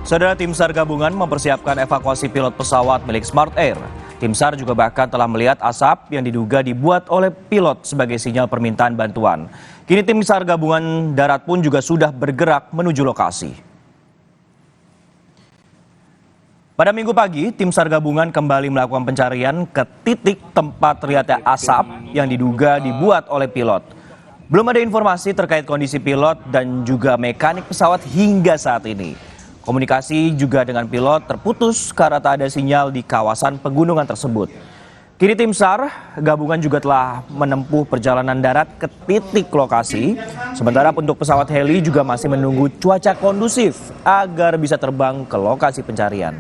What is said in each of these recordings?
Saudara, tim SAR gabungan mempersiapkan evakuasi pilot pesawat milik Smart Air. Tim SAR juga bahkan telah melihat asap yang diduga dibuat oleh pilot sebagai sinyal permintaan bantuan. Kini tim SAR gabungan darat pun juga sudah bergerak menuju lokasi. Pada Minggu pagi, tim SAR gabungan kembali melakukan pencarian ke titik tempat terlihatnya asap yang diduga dibuat oleh pilot. Belum ada informasi terkait kondisi pilot dan juga mekanik pesawat hingga saat ini. Komunikasi juga dengan pilot terputus karena tak ada sinyal di kawasan pegunungan tersebut. Kini tim SAR gabungan juga telah menempuh perjalanan darat ke titik lokasi. Sementara untuk pesawat heli juga masih menunggu cuaca kondusif agar bisa terbang ke lokasi pencarian.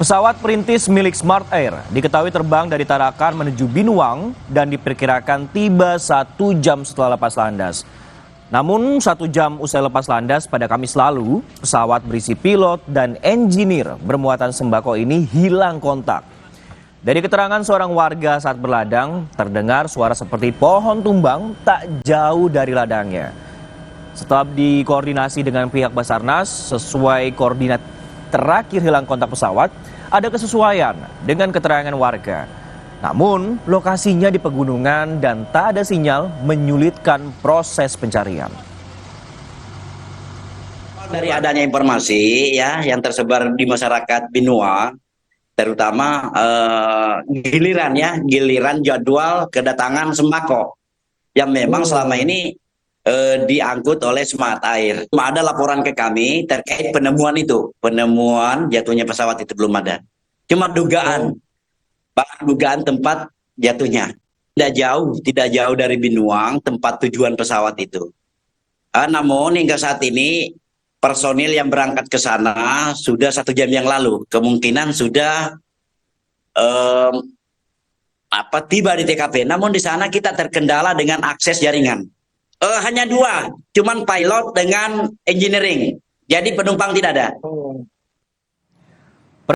Pesawat perintis milik Smart Air diketahui terbang dari Tarakan menuju Binuang dan diperkirakan tiba 1 jam setelah lepas landas. Namun 1 jam usai lepas landas pada Kamis lalu, pesawat berisi pilot dan engineer bermuatan sembako ini hilang kontak. Dari keterangan seorang warga saat berladang, terdengar suara seperti pohon tumbang tak jauh dari ladangnya. Setelah dikoordinasi dengan pihak Basarnas, sesuai koordinat terakhir hilang kontak pesawat, ada kesesuaian dengan keterangan warga. Namun, lokasinya di pegunungan dan tak ada sinyal menyulitkan proses pencarian. Dari adanya informasi ya yang tersebar di masyarakat Binuang, terutama giliran jadwal kedatangan sembako yang memang selama ini diangkut oleh Smart Air. Ada laporan ke kami terkait penemuan jatuhnya pesawat itu belum ada. Cuma dugaan tempat jatuhnya. Tidak jauh dari Binuang tempat tujuan pesawat itu. Namun hingga saat ini personil yang berangkat ke sana sudah 1 jam yang lalu. Kemungkinan sudah tiba di TKP. Namun di sana kita terkendala dengan akses jaringan. Hanya 2, cuman pilot dengan engineering. Jadi penumpang tidak ada.